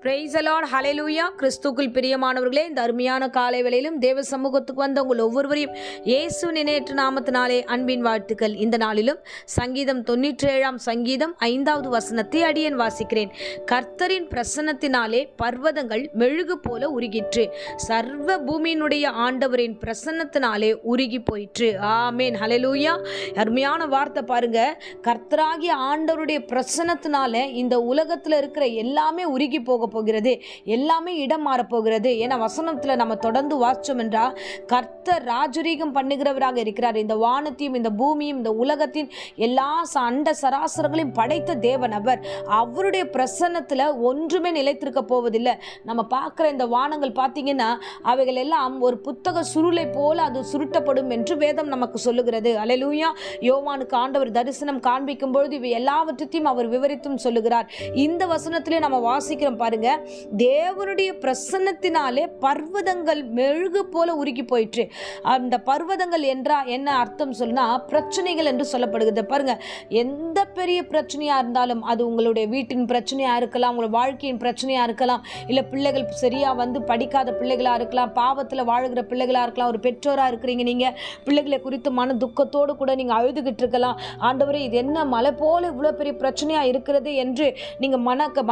Praise the Lord, ஹல்லேலூயா. கிறிஸ்துவுக்குள் பிரியமானவர்களே, இந்த அருமையான காலை வேளையிலும் தேவ சமூகத்துக்கு வந்த உங்கள் ஒவ்வொருவரையும் இயேசு நினைற்று நாமத்தினாலே அன்பின் வாழ்த்துக்கள். இந்த நாளிலும் சங்கீதம் 97 சங்கீதம் 5வது வசனத்தை அடியேன் வாசிக்கிறேன். கர்த்தரின் பிரசன்னத்தினாலே பர்வதங்கள் மெழுகு போல உருகிற்று, சர்வ பூமியினுடைய ஆண்டவரின் பிரசன்னத்தினாலே உருகி போயிற்று. ஆமேன், ஹல்லேலூயா. அருமையான வார்த்தை பாருங்க. கர்த்தராகிய ஆண்டவருடைய பிரசன்னத்தினால இந்த உலகத்தில் இருக்கிற எல்லாமே உருகி போக போகிறது, எல்லாமே இடம் மாற போகிறது. ஏன்னா வசனத்துல நம்ம தொடர்ந்து வாசிச்சோம் என்றா, கர்த்தர் ராஜரீகம் பண்ணுகிறவராக இருக்கிறார். இந்த வானத்தையும் இந்த பூமியும் இந்த உலகத்தின் எல்லா அண்ட சராசரங்களையும் படைத்த தேவன் அவர். அவருடைய பிரசன்னத்துல ஒன்றுமே நிலைத்திருக்க போவதில்லை. நம்ம பார்க்கிற இந்த வானங்கள் பார்த்தீங்கன்னா அவைகள் எல்லாம் ஒரு புத்தக சுருளை போல அது சுருட்டப்படும் என்று வேதம் நமக்கு சொல்லுகிறது. அல்லேலூயா. யோவானுக்கு ஆண்டவர் தரிசனம் காண்பிக்கும் பொழுது இவை எல்லாவற்றையும் அவர் விவரித்தும் சொல்லுகிறார். இந்த வசனத்திலே நம்ம வாசிக்கிறோம் பாருங்க. தேவனுடைய பிரசன்னத்தினாலே பர்வதங்கள் மெழுகு போல உருகி போயிற்று. அந்த பர்வதங்கள் என்றா என்ன அர்த்தம் சொல்லுனா, பிரச்சனைகள் என்று சொல்லப்படுகிறது. பாருங்க, எந்த பெரிய பிரச்சனையா இருந்தாலும், அது உங்களுடைய வீட்டின் பிரச்சனையா இருக்கலாம், உங்களுடைய வாழ்க்கையின் பிரச்சனையா இருக்கலாம், இல்ல பிள்ளைகள் சரியா படிக்காத பிள்ளைகளா இருக்கலாம், பாவத்துல வாழுகிற பிள்ளைகளா இருக்கலாம், ஒரு பெற்றோரா இருக்கிறீங்க, நீங்க பிள்ளைகளை குறித்து மன துக்கத்தோடு கூட நீங்க அழுதுகிட்டு இருக்கலாம். ஆண்டவரே, இது என்ன மலை போல இவ்வளவு பெரிய பிரச்சனையா இருக்கிறது என்று நீங்க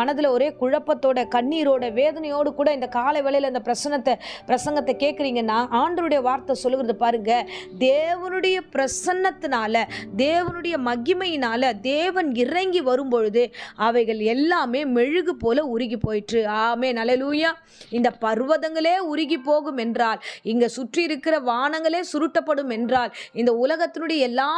மனதுல ஒரே குழப்பத்தோட கண்ணீரோட வேதனையோடு கூட இந்த காலை வேளையில இந்த பிரசங்கத்தை கேட்குறீங்கன்னா, ஆண்டவருடைய வார்த்தை சொல்லுகிறது பாருங்க. தேவனுடைய பிரசன்னத்தினால, தேவனுடைய மகிமையினால தேவன் இறங்கி வரும்பொழுது அவைகள் எல்லாமே மெழுகு போல உருகி போயிற்று. ஆமென், அல்லேலூயா. இந்த பர்வதங்களே உருகி போகும் என்றால், இங்க சுற்றி இருக்கிற வானங்களே சுருட்டப்படும் என்றால், இந்த உலகத்தினுடைய எல்லா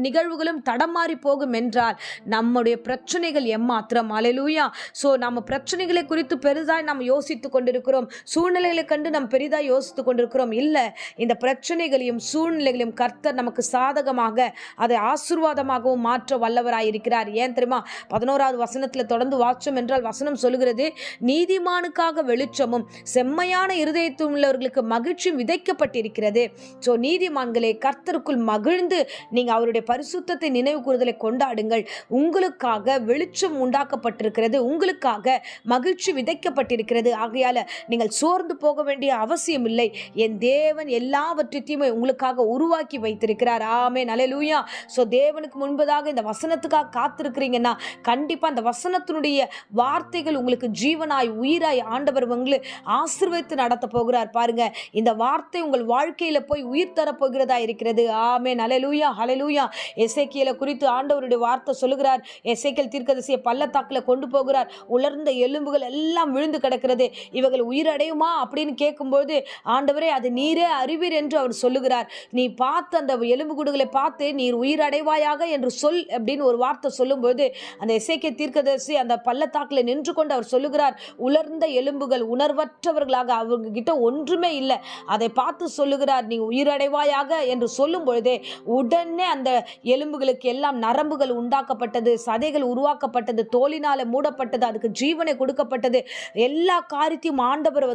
நிகழ்வுகளும் தடமாறி போகும் என்றால், நம்முடைய பிரச்சனைகள் எம்மாத்திரம். அல்லேலூயா. சோ நம்ம பிரச்சனைகளை குறித்து பெரிதாய் நாம் யோசித்துக் கொண்டிருக்கிறோம், சூழ்நிலைகளை கண்டு நாம் பெரிதாய் யோசித்துக் கொண்டிருக்கிறோம். இல்ல, இந்த பிரச்சனைகளையும் சூழ்நிலைகளையும் கர்த்தர் நமக்கு சாதகமாக, அதை ஆசீர்வாதமாகவும் மாற்ற வல்லவராய் இருக்கிறார். ஏன் தெரியுமா? 11வது வசனத்துல தொடர்ந்து வாச்சோம் என்றால் வசனம் சொல்லுகிறது, நீதிமானுக்காக வெளிச்சமும் செம்மையான இருதயத்தில் உள்ளவர்களுக்கு மகிழ்ச்சியும் விதைக்கப்பட்டிருக்கிறது. சோ நீதிமான்களே, கர்த்தருக்குள் மகிழ்ந்து நீங்க அவருடைய பரிசுத்தத்தை நினைவு கூறுதலை கொண்டாடுங்கள். உங்களுக்காக வெளிச்சம் உண்டாக்கப்பட்டிருக்கிறது, உங்களுக்காக மகிழ்ச்சி விதைக்கப்பட்டிருக்கிறது. ஆகையால நீங்கள் சோர்ந்து போக வேண்டிய அவசியம் இல்லை. என் தேவன் எல்லாவற்றையுமே உங்களுக்காக உருவாக்கி வைத்திருக்கிறார். ஆமென், அல்லேலூயா. சோ தேவனுக்கு முன்பதாக இந்த வசனத்துக்காக காத்திருக்கிறீங்கன்னா, கண்டிப்பா அந்த வசனத்தினுடைய வார்த்தைகள் உங்களுக்கு ஜீவனாய் உயிராய் ஆண்டவர் உங்களை ஆசீர்வதித்து நடத்த போகிறார். பாருங்க, இந்த வார்த்தை உங்கள் வாழ்க்கையில போய் உயிர் தர போகிறதா இருக்கிறது. ஆமென், அல்லேலூயா, ஹல்லேலூயா. எசேக்கியேலை குறித்து ஆண்டவருடைய வார்த்தை சொல்லுகிறார். எசேக்கியேல் தீர்க்கதரிசியை பள்ளத்தாக்குல கொண்டு போகிறார். உலர்ந்த எலும்புகள் எல்லாம் விழுந்து கிடக்கிறது. இவர்கள் உயிரடையுமா அப்படின்னு கேட்கும்போது, ஆண்டவரே, அது நீரே அறிவீர் என்று அவர் சொல்லுகிறார். நீ பார்த்து அந்த எலும்பு கூடுகளை பார்த்து நீர் உயிரடைவாயாக என்று சொல் அப்படின்னு ஒரு வார்த்தை சொல்லும்போது, அந்த எசேக்கியேல் தீர்க்கதரிசி அந்த பள்ளத்தாக்குல நின்று கொண்டு அவர் சொல்லுகிறார், உலர்ந்த எலும்புகள், உணர்வற்றவர்களாக, அவங்க கிட்ட ஒன்றுமே இல்லை. அதை பார்த்து சொல்லுகிறார், நீ உயிரடைவாயாக என்று சொல்லும் பொழுதே உடனே அந்த எலும்புகளுக்கு எல்லாம் நரம்புகள் உண்டாக்கப்பட்டது, சதைகள் உருவாக்கப்பட்டது, தோலினால மூடப்பட்டது, அதுக்கு ஜீவனை கொடுக்கப்பட்டது. எல்லா காரியத்தையும் ஆண்டவர்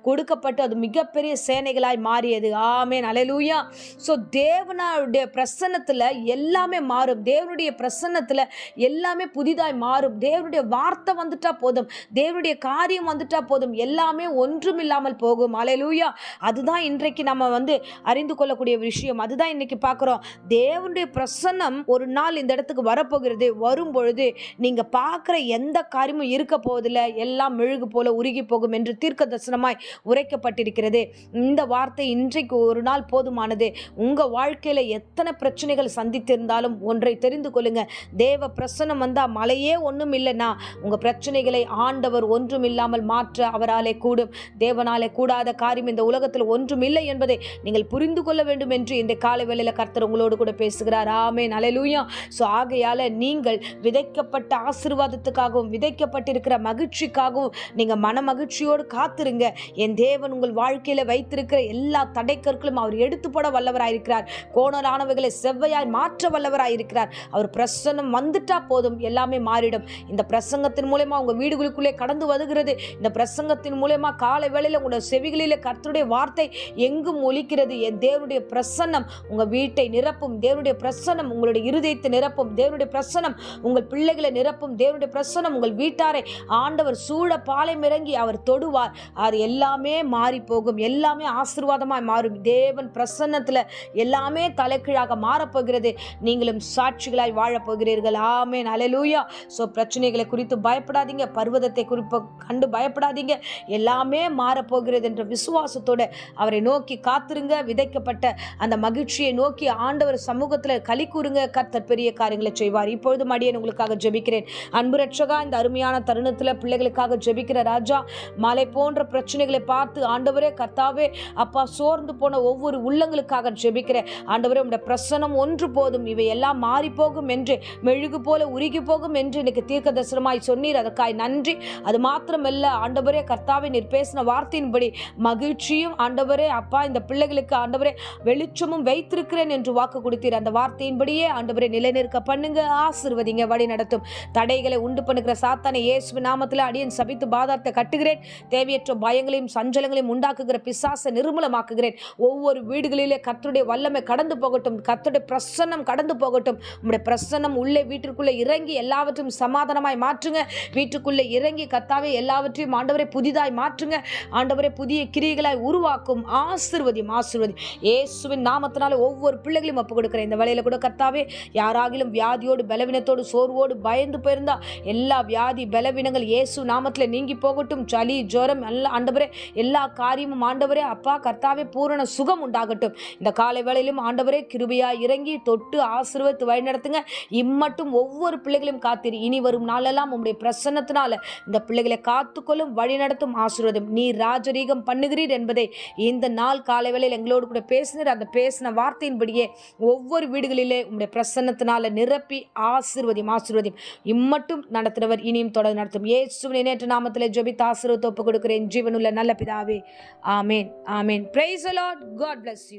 கொடுக்கப்பட்டு அது மிகப்பெரிய சேனைகளாய் மாறியது. ஆமென், அல்லேலூயா. சோ தேவனுடைய பிரசன்னத்துல எல்லாமே மாறும். தேவனுடைய பிரசன்னத்துல எல்லாமே புதிதாய் மாறும். தேவனுடைய வார்த்தை வந்துட்டா போதும், தேவனுடைய காரியம் வந்துட்டா போதும், எல்லாமே ஒன்றும் இல்லாமல் போகும். அல்லேலூயா. அதுதான் இன்றைக்கு நம்ம அறிந்து கொள்ளக்கூடிய விஷயம். அதுதான் இன்னைக்கு பார்க்கிறோம். தேவனுடைய பிரசன்னம் ஒரு நாள் இந்த இடத்துக்கு வரப்போகிறது. வரும் பொழுது நீங்க பார்க்கிற எந்த காரியமும் இருக்க போவதில்லை, எல்லாம் மெழுகு போல உருகி போகும் என்று தீர்க்க தரிசனமாய் உரைக்கப்பட்டிருக்கிறது. இந்த வார்த்தை இன்றைக்கு ஒரு நாள் போதுமானது. உங்க வாழ்க்கையில எத்தனை பிரச்சனைகள் சந்தித்திருந்தாலும் ஒன்றை தெரிந்து கொள்ளுங்க, தேவ பிரசன்னம் வந்தா மலையே ஒன்றும் இல்லைன்னா உங்க பிரச்சனைகளை ஆண்டவர் ஒன்றும் இல்லாமல் மாற்ற அவராலே கூடும். தேவனாலே கூடாத காரியம் இந்த உலகத்தில் ஒன்றும் இல்லை என்பதை நீங்கள் புரிந்து கொள்ள வேண்டும் என்று இந்த காலை வேளையில கர்த்தர் உங்களோடு கூட பேசுகிறார். ஆமென், அல்லேலூயா. சோ ஆகையால நீங்கள் விதைக்கப்பட்ட ஆசீர்வாதத்துக்காகவும் விதைக்கப்பட்டிருக்கிற மகிழ்ச்சிக்காகவும் நீங்க மன மகிழ்ச்சியோடு காத்திருங்க. என் தேவன் உங்கள் வாழ்க்கையில வைத்திருக்கிற எல்லா தடைக்கற்களும் அவர் எடுத்து போட வல்லவராயிருக்கிறார். கோணலானவைகளை செவ்வையாய் மாற்ற வல்லவராயிருக்கிறார். அவர் பிரசன்னம் வந்துட்டா போதும், எல்லாமே மாறிடும். இந்த பிரசங்கத்தின் மூலமா உங்க வீடுகளுக்குள்ளே கடந்து வருகிறது. இந்த பிரசங்கத்தின் மூலமா காலை வேளையில உங்களுடைய செவிகளிலே கர்த்தருடைய வார்த்தை எங்கும் ஒலிக்கிறது. என் தேவனுடைய பிரசன்னம் உங்க வீட்டை நிரப்பும். தேவனுடைய பிரசன்னம் உங்களுடைய இருதயத்தை நிரப்பும். தேவனுடைய பிரசன்னம் உங்கள் பிள்ளைகளை நிரப்பும். தேவனுடைய பிரசன்னம் உங்கள் வீட்டாரை ஆண்டவர் சூழ பாளையம் இறங்கி அவர் தொடுவார். அது எல்லாமே மாறி போகும், எல்லாமே ஆசீர்வாதமாய் மாறும். தேவன் பிரசன்னத்தில் எல்லாமே தலைகீழாக மாறப்போகிறது. நீங்களும் சாட்சிகளாய் வாழப்போகிறீர்கள். ஆமென், அல்லேலூயா. ஸோ பிரச்சனைகளை குறித்து பயப்படாதீங்க, பர்வதத்தை குறிப்பு கண்டு பயப்படாதீங்க. எல்லாமே மாறப்போகிறது என்ற விசுவாசத்தோடு அவரை நோக்கி காத்திருங்க. விதைக்கப்பட்ட அந்த மகிழ்ச்சியை நோக்கி ஆண்டவர் சமூகத்தில் களி கூறுங்க. கர்த்தர் பெரிய காரியங்களை செய்வார். இப்பொழுது மடியேன் உங்களுக்காக ஜெபிக்கிறேன். அன்பு ரட்சகா, இந்த அருமையான தருணத்தில் பிள்ளைகளுக்காக ஜெபிக்கிற ராஜா, மலை போன்ற பிரச்சனைகளை பார்த்து ஆண்டவரே கர்த்தாவே அப்பா சோர்ந்து போன ஒவ்வொரு உள்ளங்களுக்காக ஜெபிக்கிறேன். ஆண்டவரே உம்முடைய பிரசன்னம் ஒன்று போதும், இவை எல்லாம் மாறி போகும் என்று, மெழுகு போல உருகி போகும் என்று எனக்கு தீர்க்க தரிசனமாய் சொன்னீர். அதற்காய் நன்றி. அது மாத்திரமல்ல ஆண்டவரே கர்த்தாவே, நீர் பேசின வார்த்தையின்படி மகிழ்ச்சியும் ஆண்டவரே அப்பா இந்த பிள்ளைகளுக்கு ஆண்டவரே வெளிச்சமும் வைத்திருக்கிறேன் என்று வாக்கு கொடுத்தீர். அந்த வார்த்தையின்படியே ஆண்டவரே நிலைநிற்க பண்ணுங்க, ஆசீர்வதிங்க, வழி நடத்தும். தடைகளை உண்டு பண்ணுகிற சாத்தானை இயேசு நாமத்தில் அடியேன் சபித்து பாதாளத்தை கட்டுகிறேன். தேவையற்ற பயங்களையும் சஞ்சலங்களையும் உண்டாக்குகிற பிசாசை நிர்மூலமாக்குகிறேன். ஒவ்வொரு வீடுகளிலே கர்த்தருடைய வல்லமை கடந்து போகட்டும், கர்த்தருடைய பிரசன்னம் கடந்து போகட்டும். உம்முடைய பிரசன்னம் உள்ளே வீட்டிற்குள்ளே இறங்கி எல்லாவற்றையும் சமாதானமாய் மாற்றுங்க. வீட்டுக்குள்ளே இறங்கி கர்த்தாவே எல்லாவற்றையும் ஆண்டவரை புதிதாய் மாற்றுங்க. ஆண்டவரை புதிய கிரியைகளாய் உருவாக்கும். ஆசீர்வதியும், ஆசீர்வதி. இயேசுவின் நாமத்தினால ஒவ்வொரு பிள்ளைகளையும் ஒப்பு கொடுக்கிறேன். இந்த வேளையில கூட கர்த்தாவே யாராகிலும் வியாதியோடு பலவீனத்தோடு சோர்வோடு பயந்து போயிருந்தா எல்லா வியாதி பலவீனங்கள் இயேசு நாமத்தில் நீங்கி போகட்டும். சளி ஜுரம் எல்லாம் ஆண்டவரே எல்லா காரியமும் ஆண்டவரே அப்பா கர்த்தாவே பூரண சுகம் உண்டாகட்டும். இந்த காலை வேளையிலும் ஆண்டவரே கிருபையா இறங்கி தொட்டு ஆசீர்வதித்து வழி நடத்துங்க. இம்மட்டும் ஒவ்வொரு பிள்ளைகளையும் காத்தீர். இனி வரும் நாளெல்லாம் உம்முடைய பிரசன்னத்தினால இந்த பிள்ளைகளை காத்துக்கொள்ளும், வழி நடத்தும், ஆசீர்வதும். நீர் ராஜரீகம் பண்ணுகிறீர் என்பதை இந்த நாள் காலை வேளையில் எங்களோடு கூட பேசினார். அந்த பேசின வார்த்தையின்படியே ஒவ்வொரு வீடுகளிலே உம்முடைய பிரசன்னத்தினால நிரப்பி ஆசீர்வதியும், ஆசீர்வதியும். இம்மட்டும் நடத்துகிறவர் இனியும் தொடர்ந்து நடத்தும். இயேசுவின் இணையற்ற நாமத்திலே ஜெபித்து ஆசீர்வாதத்தை ஒப்புக் கொடுக்கிறேன் ஜீவனுள்ள நல்ல பிதாவே. ஆமேன், ஆமேன். Praise the Lord. God bless you.